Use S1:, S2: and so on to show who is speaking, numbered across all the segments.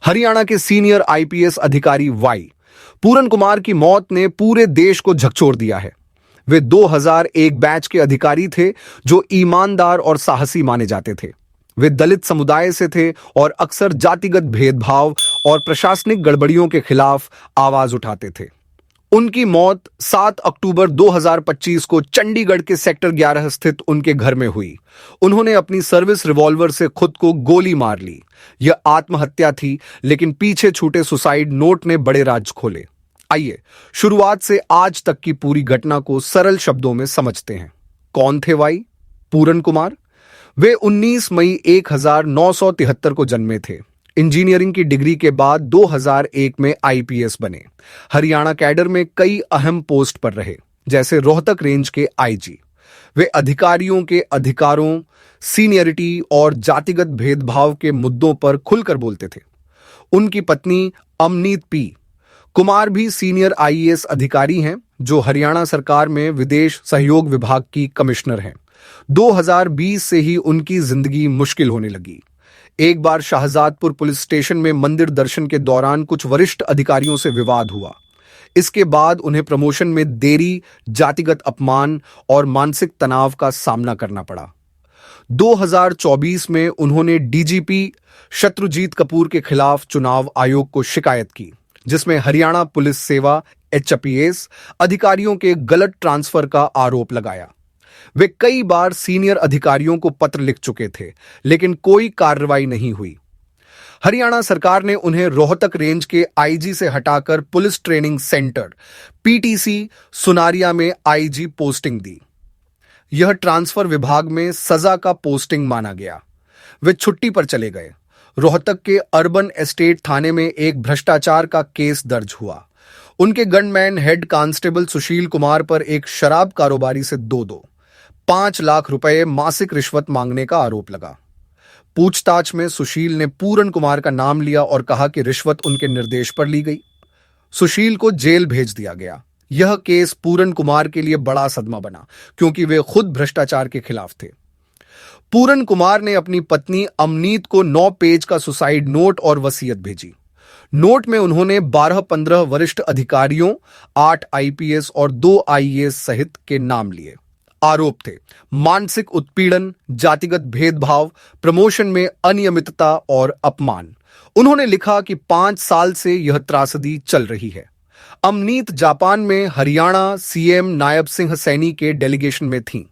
S1: हरियाणा के senior IPS अधिकारी Y पूरन कुमार की मौत ने पूरे देश को झकझोर दिया है। वे 2001 बैच के अधिकारी थे जो ईमानदार और साहसी माने जाते थे। वे दलित समुदाय से थे और अक्सर जातिगत भेदभाव और प्रशासनिक गड़बड़ियों के खिलाफ आवाज उठाते थे। उनकी मौत 7 अक्टूबर 2025 को चंडीगढ़ के सेक्टर 11 स्थित उनके घर में हुई। उन्होंने अपनी सर्विस रिवॉल्वर से खुद को गोली मार ली। यह आत्महत्या थी, लेकिन पीछे छूटे सुसाइड नोट ने बड़े राज खोले। आइए शुरुआत से आज तक की पूरी घटना को सरल शब्दों में समझते हैं। कौन थे वाई? पूरन कुमार। वे 19 मई 1973 को जन्मे थे। इंजीनियरिंग की डिग्री के बाद 2001 में आईपीएस बने। हरियाणा कैडर में कई अहम पोस्ट पर रहे, जैसे रोहतक रेंज के आईजी। वे अधिकारियों के अधिकारों, सीनियरिटी और जातिगत भेदभाव के मुद्दों पर खुलकर बोलते थे। उनकी पत्नी अमनीत पी कुमार भी सीनियर आईएएस अधिकारी हैं, जो हरियाणा सरकार में विदेश सहयोग विभाग की कमिश्नर हैं। 2020 से ही उनकी जिंदगी मुश्किल होने लगी। एक बार शाहजादपुर पुलिस स्टेशन में मंदिर दर्शन के दौरान कुछ वरिष्ठ अधिकारियों से विवाद हुआ। इसके बाद उन्हें प्रमोशन में देरी, जातिगत अपमान और मानसिक तनाव का सामना करना पड़ा। 2024 में उन्होंने डीजीपी शत्रुजीत कपूर के खिलाफ चुनाव आयोग को शिकायत की, जिसमें हरियाणा पुलिस सेवा एचपीएस अधिकारियों के गलत ट्रांसफर का आरोप लगाया। वे कई बार सीनियर अधिकारियों को पत्र लिख चुके थे, लेकिन कोई कार्रवाई नहीं हुई। हरियाणा सरकार ने उन्हें रोहतक रेंज के आईजी से हटाकर police training centre PTC Sunaria में आईजी पोस्टिंग दी। यह ट्रांसफर विभाग में सजा का पोस्टिंग माना गया। वे छुट्टी पर चले गए। रोहतक के अर्बन एस्टेट थाने में एक भ्रष्टाचार का केस दर्ज हुआ। उनके gunman head constable Sushil Kumar पर एक शराब कारोबारी से 5 लाख रुपए मासिक रिश्वत मांगने का आरोप लगा। पूछताछ में सुशील ने पूरन कुमार का नाम लिया और कहा कि रिश्वत उनके निर्देश पर ली गई। सुशील को जेल भेज दिया गया। यह केस पूरन कुमार के लिए बड़ा सदमा बना, क्योंकि वे खुद भ्रष्टाचार के खिलाफ थे। पूरन कुमार ने अपनी पत्नी अमनीत को 9 पेज का सुसाइड नोट और वसीयत भेजी। नोट में उन्होंने 12-15 वरिष्ठ अधिकारियों, 8 आईपीएस और 2 आईएएस सहित के नाम लिए। आरोप थे मानसिक उत्पीड़न, जातिगत भेदभाव, प्रमोशन में अनियमितता और अपमान। उन्होंने लिखा कि 5 साल से यह त्रासदी चल रही है। अमनीत जापान में हरियाणा सीएम नायब सिंह सैनी के डेलीगेशन में थीं।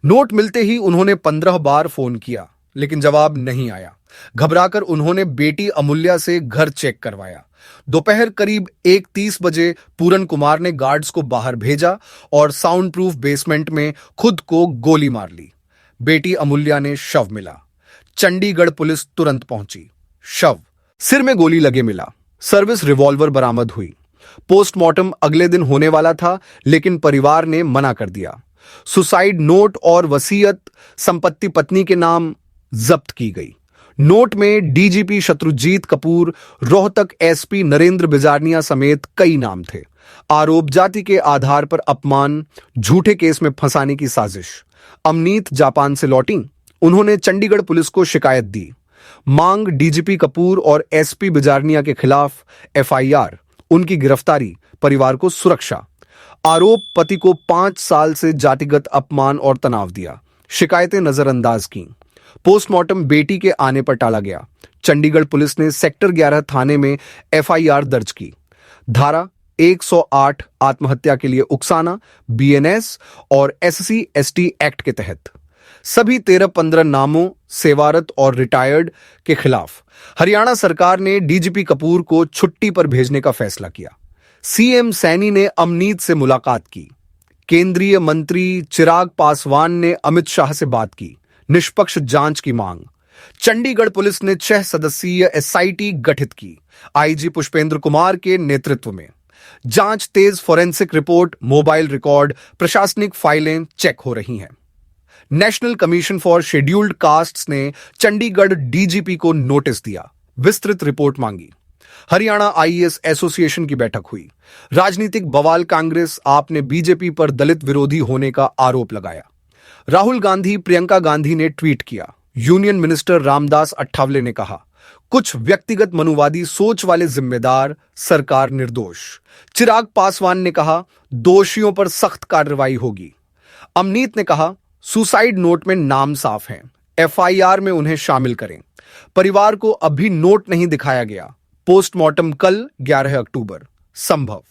S1: नोट मिलते ही उन्होंने 15 बार फोन किया, लेकिन जवाब नहीं आया। घबराकर उन्होंने बेटी अमूल्या से घर चेक करवाया। दोपहर करीब 1:30 बजे पूरन कुमार ने गार्ड्स को बाहर भेजा और साउंड प्रूफ बेसमेंट में खुद को गोली मार ली। बेटी अमूल्या ने शव मिला। चंडीगढ़ पुलिस तुरंत पहुंची। शव सिर में गोली लगे मिला। सर्विस रिवॉल्वर बरामद हुई। पोस्टमार्टम अगले दिन होने वाला था, लेकिन परिवार ने मना कर दिया। सुसाइड नोट और वसीयत संपत्ति पत्नी के नाम जब्त की गई। नोट में डीजीपी शत्रुजीत कपूर, रोहतक एसपी नरेंद्र बिजारनिया समेत कई नाम थे। आरोप जाति के आधार पर अपमान, झूठे केस में फंसाने की साजिश। अमनीत जापान से लौटी। उन्होंने चंडीगढ़ पुलिस को शिकायत दी। मांग डीजीपी कपूर और एसपी बिजारनिया के खिलाफ एफआईआर, उनकी गिरफ्तारी, परिवार को सुरक्षा। आरोप पति को 5 साल से जातिगत अपमान और तनाव दिया। शिकायतें नजरअंदाज की। पोस्टमार्टम बेटी के आने पर टाला गया। चंडीगढ़ पुलिस ने सेक्टर 11 थाने में एफआईआर दर्ज की। धारा 108 आत्महत्या के लिए उकसाना, बीएनएस और एससी एसटी एक्ट के तहत सभी 13-15 नामों, सेवारत और रिटायर्ड के खिलाफ हरियाणा सरकार ने डीजीपी कपूर को छुट्टी पर भेजने का फैसला किया। सीएम सैनी ने अमनीत से मुलाकात की। केंद्रीय मंत्री चिराग पासवान ने अमित शाह से बात की। निष्पक्ष जांच की मांग। चंडीगढ़ पुलिस ने 6 सदस्यीय एसआईटी गठित की, आईजी पुष्पेंद्र कुमार के नेतृत्व में। जांच तेज, फोरेंसिक रिपोर्ट, मोबाइल रिकॉर्ड, प्रशासनिक फाइलें चेक हो रही हैं। National commission for scheduled castes ने चंडीगढ़ डीजीपी को नोटिस दिया, विस्तृत रिपोर्ट मांगी। हरियाणा आईएएस एसोसिएशन की बैठक हुई। राजनीतिक बवाल। कांग्रेस आप ने बीजेपी पर दलित विरोधी होने का आरोप लगाया। राहुल गांधी, प्रियंका गांधी ने ट्वीट किया। यूनियन मिनिस्टर रामदास अठावले ने कहा, कुछ व्यक्तिगत मनुवादी सोच वाले जिम्मेदार, सरकार निर्दोष। चिराग पासवान ने कहा, दोषियों पर सख्त कार्रवाई होगी। अमनीत ने कहा, सुसाइड नोट में नाम साफ है, एफआईआर में उन्हें शामिल करें। परिवार को अभी नोट नहीं दिखाया गया, पोस्टमार्टम कल 11 अक्टूबर संभव।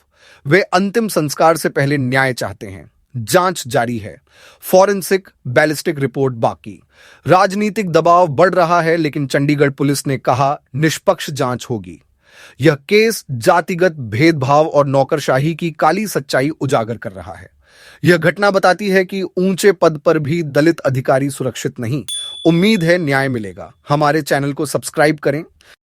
S1: वे अंतिम संस्कार से पहले न्याय चाहते हैं। जांच जारी है, फॉरेंसिक बैलिस्टिक रिपोर्ट बाकी। राजनीतिक दबाव बढ़ रहा है, लेकिन चंडीगढ़ पुलिस ने कहा निष्पक्ष जांच होगी। यह केस जातिगत भेदभाव और नौकरशाही की काली सच्चाई उजागर कर रहा है। यह घटना बताती है कि ऊंचे पद पर भी दलित अधिकारी सुरक्षित नहीं। उम्मीद है न्याय मिलेगा। हमारे चैनल को सब्सक्राइब करें।